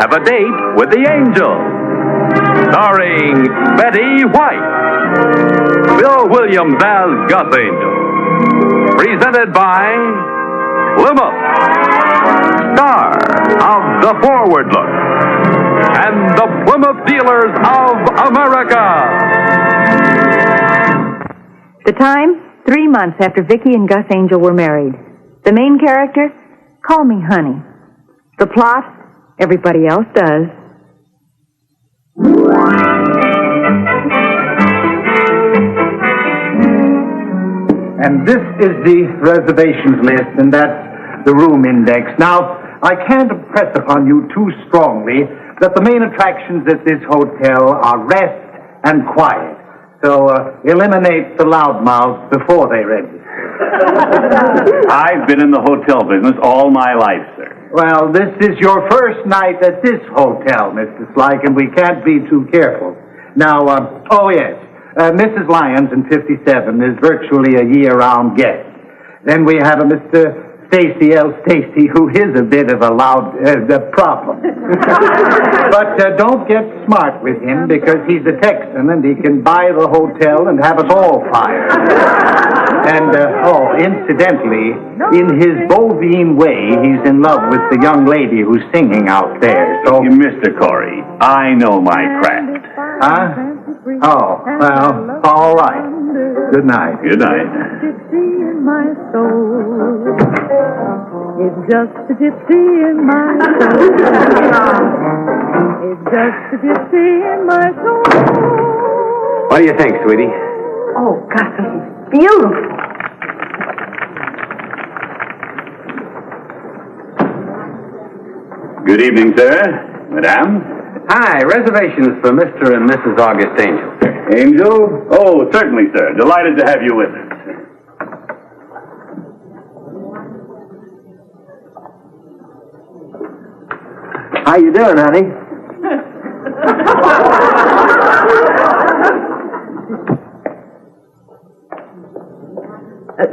Have a Date with the Angel. Starring Betty White. Bill Williams as Gus Angel. Presented by Plymouth, star of The Forward Look, and the Plymouth Dealers of America. The time, 3 months after Vickie and Gus Angel were married. The main character, call me honey. The plot, everybody else does. And this is the reservations list, and that's the room index. Now, I can't impress upon you too strongly that the main attractions at this hotel are rest and quiet. So eliminate the loudmouths before they register. I've been in the hotel business all my life, sir. Well, this is your first night at this hotel, Mr. Slyke, and we can't be too careful. Now, Mrs. Lyons in 57 is virtually a year-round guest. Then we have a Mr. Stacy L. Stacy, who is a bit of a loud problem. But don't get smart with him, because he's a Texan and he can buy the hotel and have us all fired. And, incidentally, in his bovine way, he's in love with the young lady who's singing out there. So, Mr. Corey, I know my craft. Huh? Oh, well, all right. Good night. Good night. My soul. It's just a gypsy in my soul. It's just a gypsy in my soul. What do you think, sweetie? Oh, God, this is beautiful. Good evening, sir. Madame. Hi, reservations for Mr. and Mrs. August Angel. Angel? Oh, certainly, sir. Delighted to have you with us. How you doing, honey?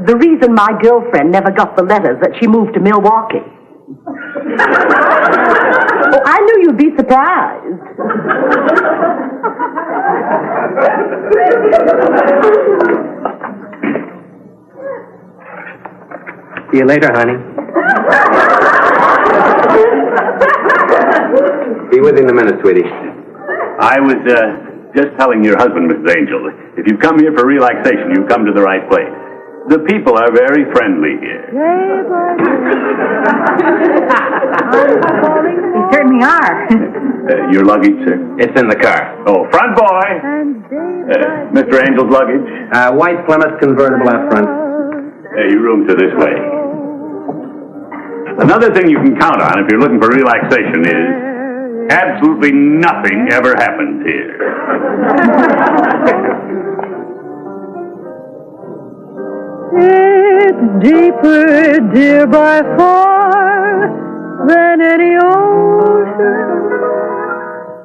The reason my girlfriend never got the letters that she moved to Milwaukee. Oh, I knew you'd be surprised. See you later, honey. Be with you in a minute, sweetie. I was just telling your husband, Mrs. Angel, if you've come here for relaxation, you've come to the right place. The people are very friendly here. They certainly are. Your luggage, sir? It's in the car. Oh, front boy! Mr. Angel's luggage? White Plymouth convertible out front. Your rooms are this way. Another thing you can count on if you're looking for relaxation is absolutely nothing ever happens here. It's deeper, dear, by far than any ocean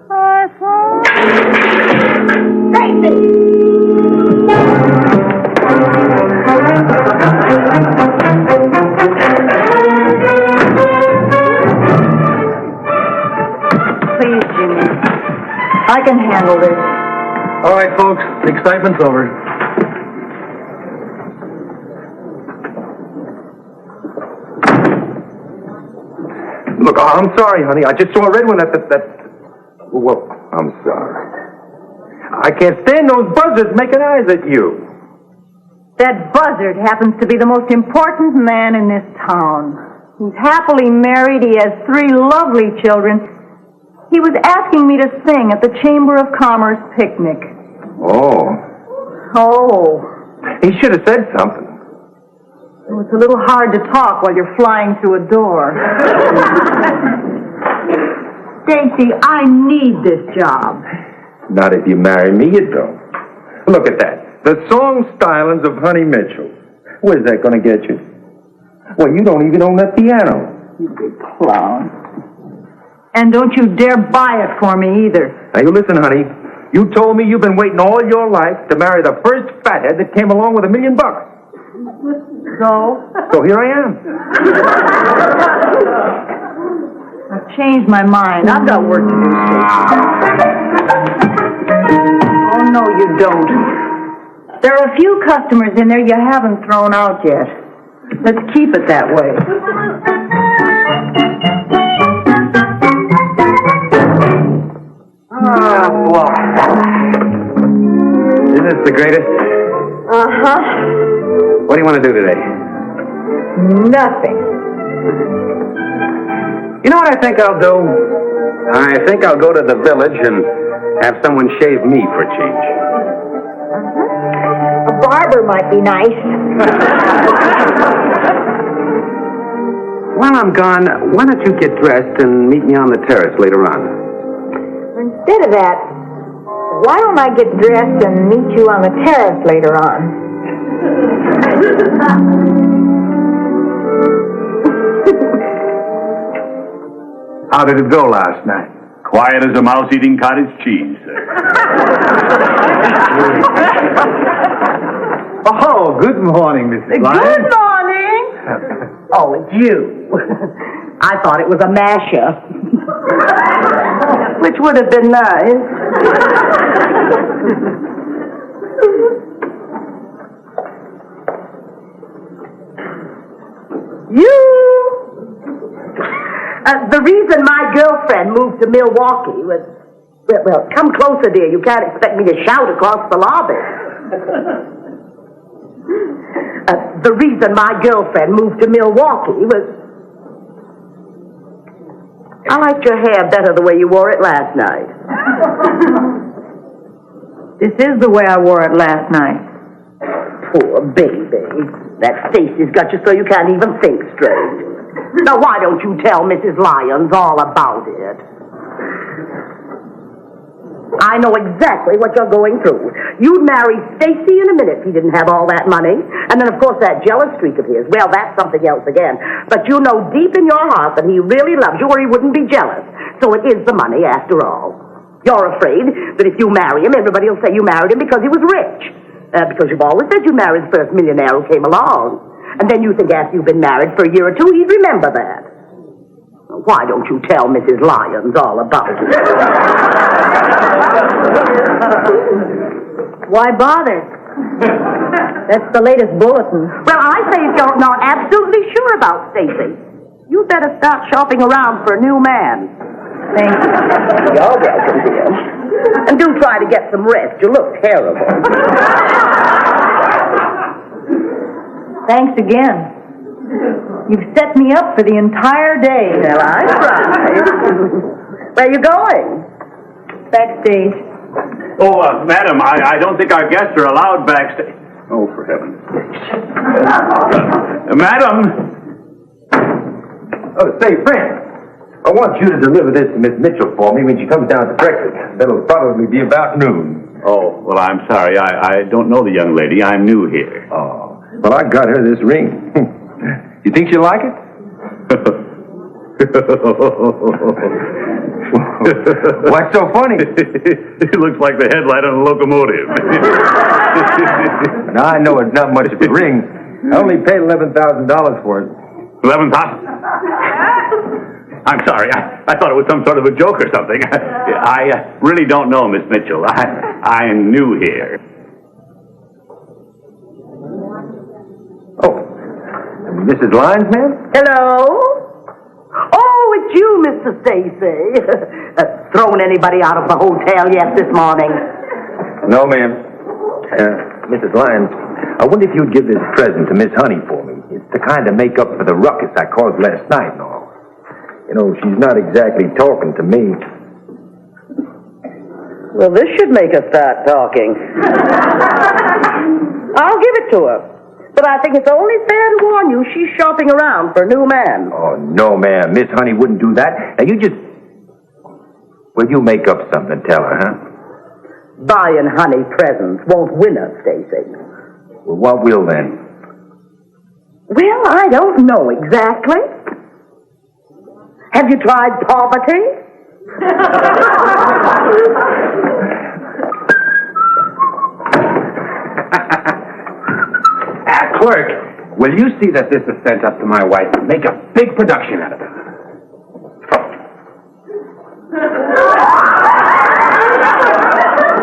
I saw. Please, Jimmy. I can handle this. All right, folks, the excitement's over. Look, I'm sorry, honey. I just saw a red one at that... Well, I'm sorry. I can't stand those buzzards making eyes at you. That buzzard happens to be the most important man in this town. He's happily married. He has 3 lovely children. He was asking me to sing at the Chamber of Commerce picnic. Oh. Oh. He should have said something. It's a little hard to talk while you're flying through a door. Stacy, I need this job. Not if you marry me, you don't. Look at that. The song stylings of Honey Mitchell. Where's that going to get you? Well, you don't even own that piano. You big clown. And don't you dare buy it for me either. Now, you listen, honey. You told me you've been waiting all your life to marry the first fathead that came along with $1 million. So? So here I am. Now, changed my mind. I've got work to do, Stacy. Oh, no, you don't. There are a few customers in there you haven't thrown out yet. Let's keep it that way. Boy. Isn't this the greatest? Uh-huh. What do you want to do today? Nothing. You know what I think I'll do? I think I'll go to the village and have someone shave me for a change. A barber might be nice. While I'm gone, why don't you get dressed and meet me on the terrace later on? Instead of that, why don't I get dressed and meet you on the terrace later on? How did it go last night? Quiet as a mouse eating cottage cheese, sir. Oh, good morning, Mrs. Lyons. Good morning. Oh, it's you. I thought it was a masher. Which would have been nice. The reason my girlfriend moved to Milwaukee was... Well, come closer, dear. You can't expect me to shout across the lobby. The reason my girlfriend moved to Milwaukee was... I liked your hair better the way you wore it last night. This is the way I wore it last night. Poor baby. That Stacy's got you so you can't even think straight. Now, why don't you tell Mrs. Lyons all about it? I know exactly what you're going through. You'd marry Stacy in a minute if he didn't have all that money. And then, of course, that jealous streak of his. Well, that's something else again. But you know deep in your heart that he really loves you or he wouldn't be jealous. So it is the money after all. You're afraid that if you marry him, everybody will say you married him because he was rich. Because you've always said you married the first millionaire who came along. And then you think after you've been married for a year or two, he'd remember that. Why don't you tell Mrs. Lyons all about it? Why bother? That's the latest bulletin. Well, I say if you're not absolutely sure about Stacy, you better start shopping around for a new man. Thank you. You're welcome, dear. And do try to get some rest. You look terrible. Thanks again. You've set me up for the entire day. Well, I tried. Where are you going? Backstage. Oh, madam, I don't think our guests are allowed backstage. Oh, for heaven's sake. Madam! Oh, say, Frank, I want you to deliver this to Miss Mitchell for me when she comes down to breakfast. That'll probably be about noon. Oh, well, I'm sorry. I don't know the young lady. I'm new here. Oh, well, I got her this ring. You think she'll like it? What's so funny? It looks like the headlight on a locomotive. Now, I know it's not much of a ring. I only paid $11,000 for it. 11,000? I'm sorry. I thought it was some sort of a joke or something. I really don't know, Miss Mitchell. I'm new here. Oh, Mrs. Lyons, ma'am? Hello? Oh, it's you, Mr. Stacy. Thrown anybody out of the hotel yet this morning? No, ma'am. Mrs. Lyons, I wonder if you'd give this present to Miss Honey for me. It's to kind of make up for the ruckus I caused last night and all. You know, she's not exactly talking to me. Well, this should make her start talking. I'll give it to her. But I think it's only fair to warn you she's shopping around for a new man. Oh, no, ma'am. Miss Honey wouldn't do that. Now, you just... Well, you make up something, tell her, huh? Buying Honey presents won't win her, Stacy. Well, what will then? Well, I don't know exactly. Have you tried poverty? Clerk, will you see that this is sent up to my wife and make a big production out of it? Do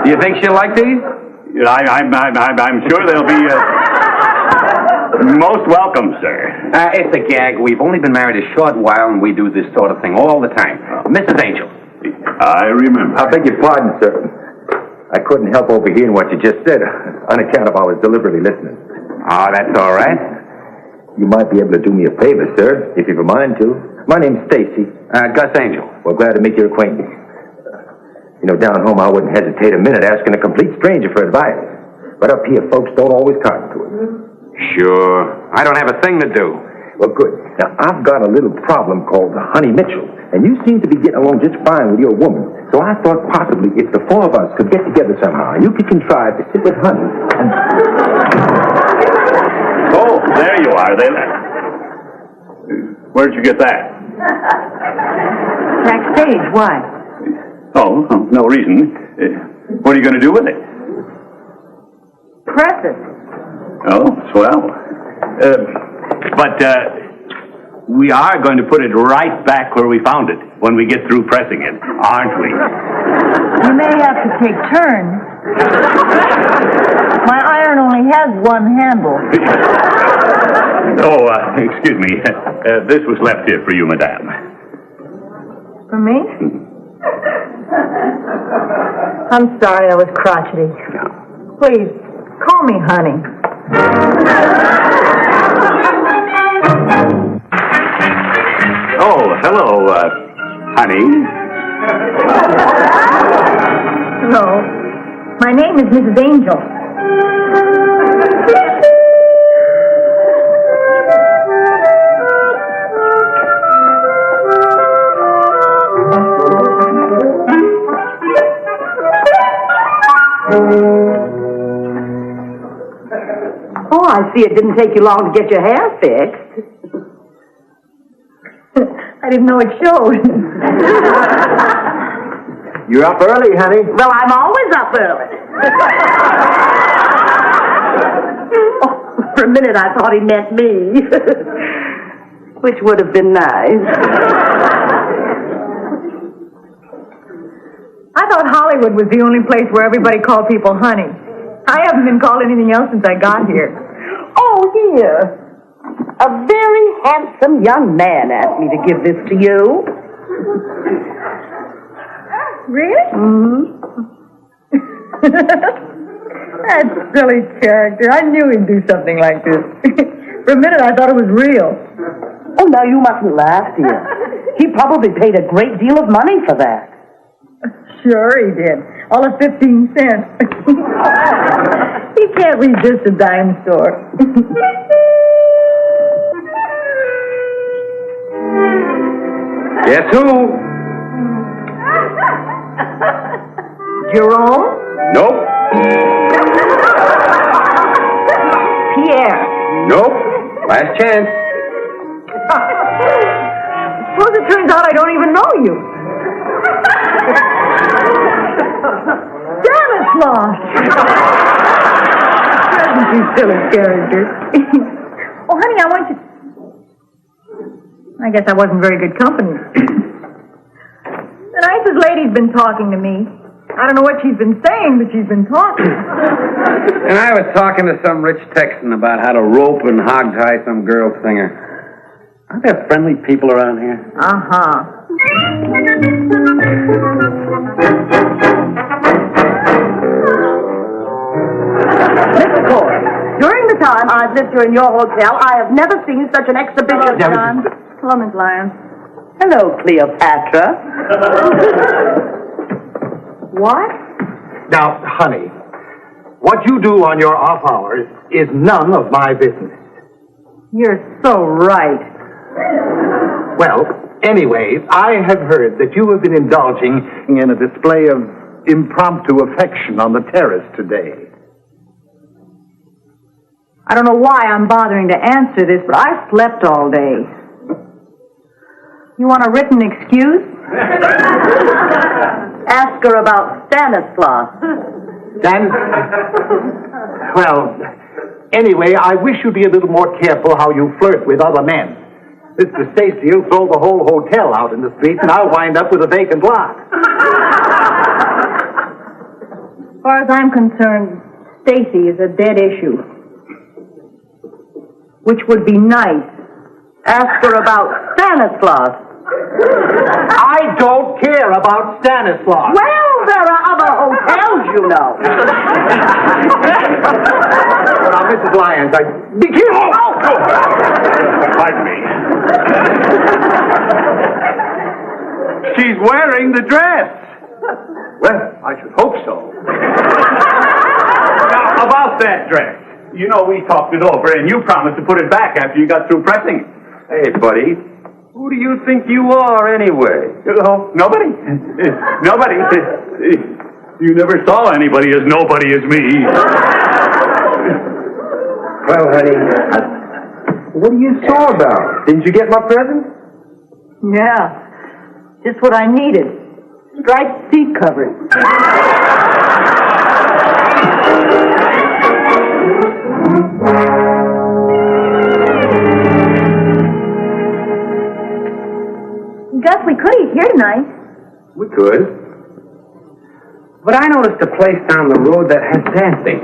you think she'll like these? I'm sure they'll be most welcome, sir. It's a gag. We've only been married a short while, and we do this sort of thing all the time. Mrs. Angel. I remember. I beg your pardon, sir. I couldn't help overhearing what you just said on account of I was deliberately listening. Oh, that's all right. You might be able to do me a favor, sir, if you've a mind to. My name's Stacy. Gus Angel. Well, glad to make your acquaintance. You know, down home I wouldn't hesitate a minute asking a complete stranger for advice. But up here, folks don't always cotton to it. Sure. I don't have a thing to do. Well, good. Now, I've got a little problem called Honey Mitchell, and you seem to be getting along just fine with your woman. So I thought possibly if the four of us could get together somehow, you could contrive to sit with Honey and... Oh, there you are, then. Where'd you get that? Backstage, why? Oh, no reason. What are you going to do with it? Press it. Oh, swell. But we are going to put it right back where we found it when we get through pressing it, aren't we? You may have to take turns. My iron only has one handle. Oh, excuse me. This was left here for you, madame. For me? I'm sorry I was crotchety. Please, call me honey. Oh, hello, honey. Hello. My name is Mrs. Angel. Oh, I see it didn't take you long to get your hair fixed. I didn't know it showed. You're up early, honey. Well, I'm always up early. Oh, for a minute I thought he meant me. Which would have been nice. I thought Hollywood was the only place where everybody called people honey. I haven't been called anything else since I got here. Oh, here. A very handsome young man asked me to give this to you. Really? Mm-hmm. That silly character. I knew he'd do something like this. For a minute, I thought it was real. Oh, now you mustn't laugh, dear. He probably paid a great deal of money for that. Sure he did. All of 15 cents. He can't resist a dime store. Guess who? Jerome? Nope. Pierre. Nope. Last chance. Suppose it turns out I don't even know you. Stanislaus! Doesn't you silly character? Oh, honey, I want you... I guess I wasn't very good company. The nicest lady's been talking to me. I don't know what she's been saying, but she's been talking. And I was talking to some rich Texan about how to rope and hog-tie some girl singer. Aren't there friendly people around here? Uh-huh. Mr. Corey, during the time I've lived here in your hotel, I have never seen such an exhibition. John. Hello, Miss Lyons. Hello, Cleopatra. What? Now, honey, what you do on your off hours is none of my business. You're so right. Well, anyway, I have heard that you have been indulging in a display of impromptu affection on the terrace today. I don't know why I'm bothering to answer this, but I slept all day. You want a written excuse? Ask her about Stanislaus. Well, anyway, I wish you'd be a little more careful how you flirt with other men. Mr. Stacy will throw the whole hotel out in the street, and I'll wind up with a vacant lot. As far as I'm concerned, Stacy is a dead issue. Which would be nice. Ask her about Stanislaus. I don't care about Stanislaus. Well, there are other hotels, you know. Now, Mrs. Lyons, Vickie! Pardon me. She's wearing the dress. Well, I should hope so. Now, about that dress. You know, we talked it over, and you promised to put it back after you got through pressing it. Hey, buddy. Who do you think you are, anyway? Oh, nobody. Nobody. You never saw anybody as nobody as me. Well, honey, what are you sore about? Didn't you get my present? Yeah. Just what I needed. Striped seat covers. Gus, we could eat here tonight. We could. But I noticed a place down the road that has dancing.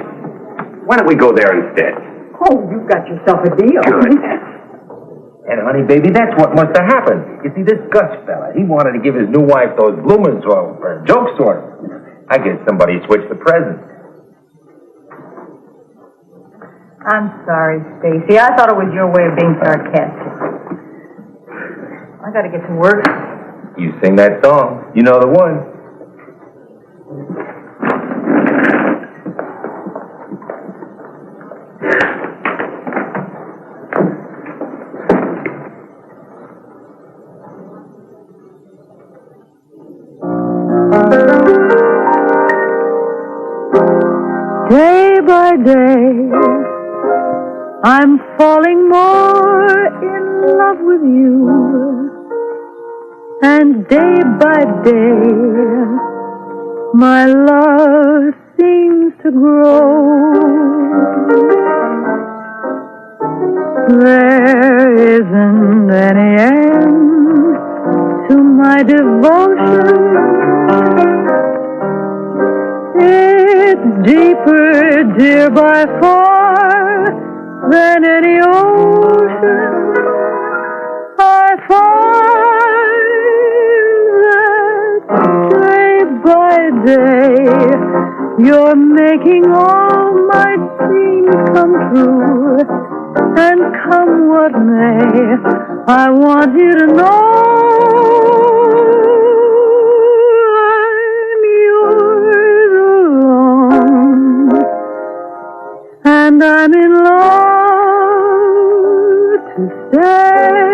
Why don't we go there instead? Oh, you've got yourself a deal. Good. And, honey, baby, that's what must have happened. You see, this Gus fella, he wanted to give his new wife those bloomers for a joke sort of. I guess somebody switched the presents. I'm sorry, Stacy. I thought it was your way of being sarcastic. I gotta get to work. You sing that song. You know the one. Day by day, I'm falling more in love with you. And day by day, my love seems to grow. There isn't any end to my devotion. It's deeper, dear, by far than any ocean. I find that day by day you're making all my dreams come true. And come what may, I want you to know and I'm in love to stay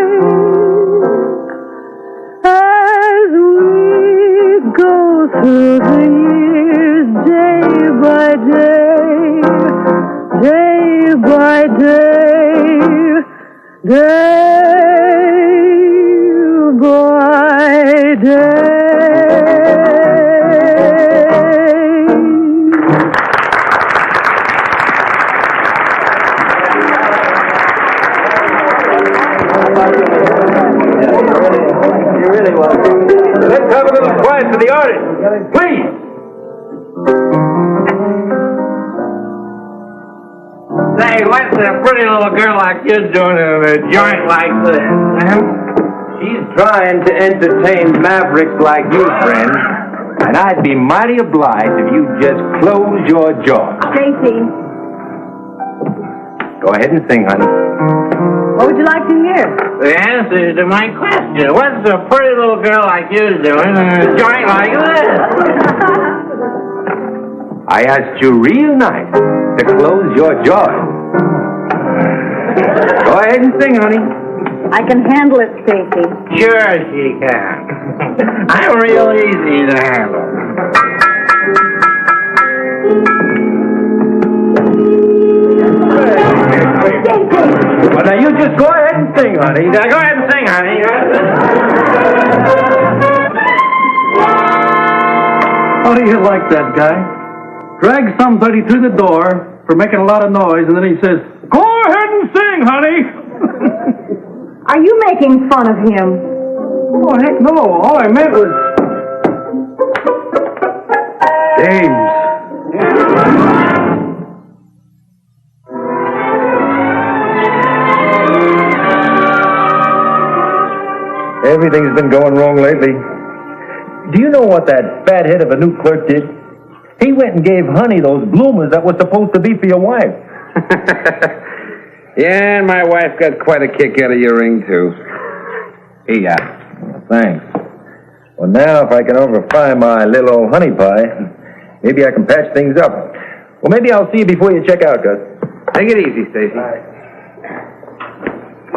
as we go through the years, day by day, day by day, day by day. Let's have a little quiet for the audience, please. Say, what's a pretty little girl like you doing in a joint like this, huh? She's trying to entertain mavericks like you, friend. And I'd be mighty obliged if you just close your jaw. Stacy, Go ahead and sing, honey. what would you like to hear? The answer to my question. What's a pretty little girl like you doing in a joint like this? I asked you real nice to close your jaw. Go ahead and sing, honey. I can handle it, Stacy. Sure she can. I'm real easy to handle. Well, now you just go ahead and sing, honey. Now, go ahead and sing, honey. How do you like that guy? Drags somebody through the door for making a lot of noise, and then he says, "Go ahead and sing, honey." Are you making fun of him? Oh, heck no. All I meant was... James. Everything's been going wrong lately. Do you know what that fat head of a new clerk did? He went and gave Honey those bloomers that were supposed to be for your wife. Yeah, and my wife got quite a kick out of your ring, too. Yeah. Well, thanks. Well, now if I can overfry my little old honey pie, maybe I can patch things up. Well, maybe I'll see you before you check out, Gus. Take it easy, Stacy.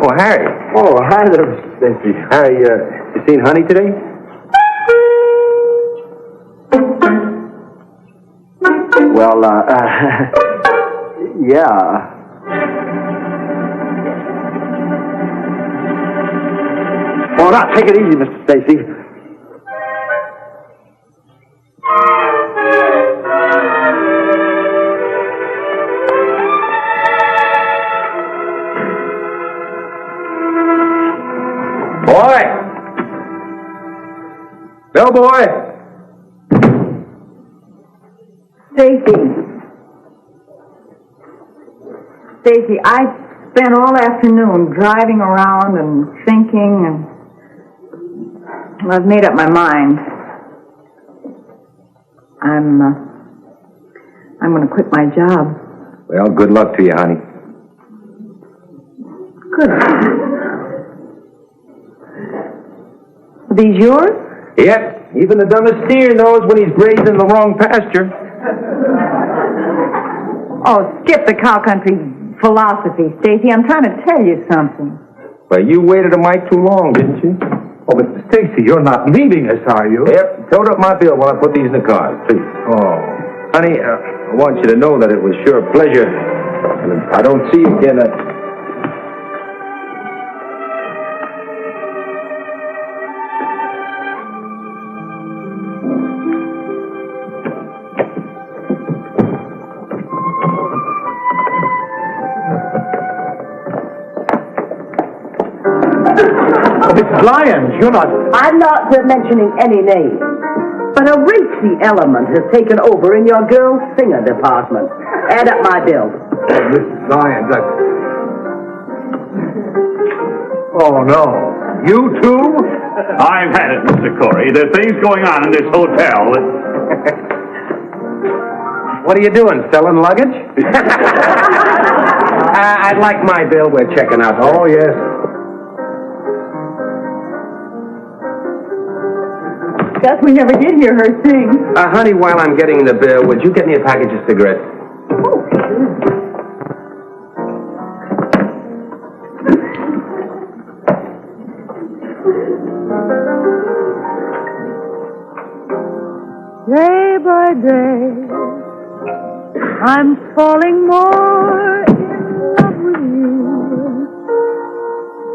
Oh, Harry. Oh, hi there, Stacy. Harry, you seen Honey today? Well, yeah. Oh, now, take it easy, Mr. Stacy. Boy! Bellboy! Stacy, I spent all afternoon driving around and thinking, and I've made up my mind. I'm going to quit my job. Well, good luck to you, honey. Good. Are these yours? Yep, even the dumbest steer knows when he's grazing the wrong pasture. Oh, skip the cow country philosophy, Stacy. I'm trying to tell you something. Well, you waited a mite too long, didn't you? Oh, Mr. Stacy, you're not leaving us, are you? Yep, tote up my bill while I put these in the car, please. Oh. Honey, I want you to know that it was sure a pleasure. And if I don't see you again, Mrs. Lyons, you're not... I'm not mentioning any names, but a racy element has taken over in your girl singer department. Add up my bill. Oh, Mrs. Lyons, Oh, no. You too? I've had it, Mr. Corey. There are things going on in this hotel that... What are you doing, selling luggage? I'd like my bill. We're checking out. Oh, yes. Guess we never did hear her sing. Honey, while I'm getting the bill, would you get me a package of cigarettes? Oh, Day by day, I'm falling more in love with you.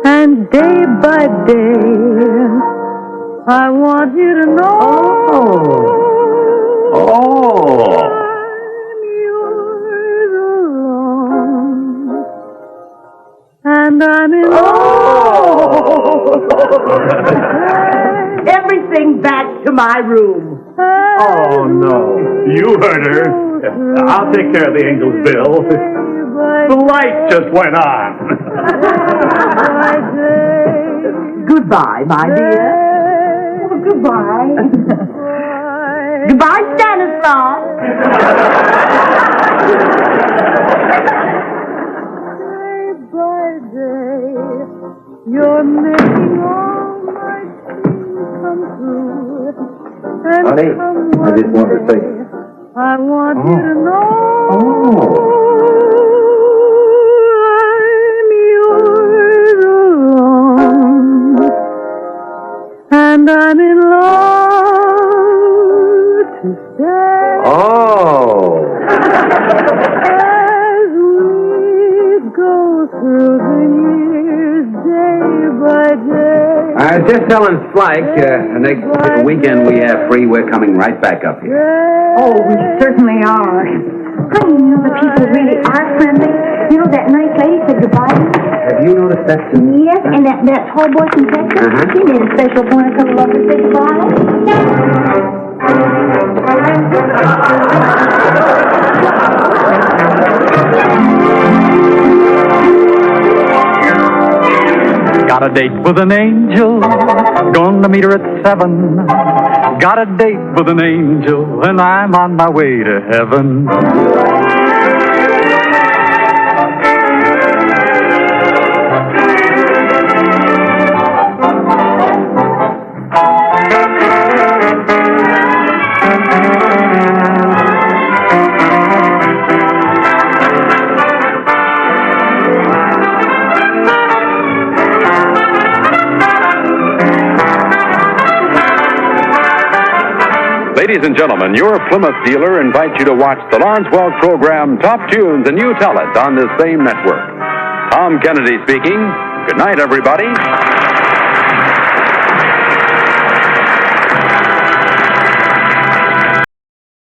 And day by day, I want you to know. Oh. I'm yours alone. And I'm in Everything back to my room. Oh, no. You heard her. I'll take care of the angel's bill. The light just went on. Goodbye, my dear. Oh, goodbye. Goodbye, Stanislaus. Day by day, you're making all my dreams come true. And Honey, come I just wanted to say... I want you to know. I'm yours alone. And I'm in love to stay. Oh! As we go through the years, day by day. Just telling Slike, the next weekend we have free, we're coming right back up here. Oh, we certainly are. Honey, you know the people really are friendly. You know that nice lady said goodbye to me? have you noticed that too? Yes, and that tall boy from Texas, he made a special point a couple of us to buy. Got a date with an angel, gonna meet her at 7. Got a date with an angel, and I'm on my way to heaven. Ladies and gentlemen, your Plymouth dealer invites you to watch the Lawrence Welk program Top Tunes, and you tell it on this same network. Tom Kennedy speaking. Good night, everybody.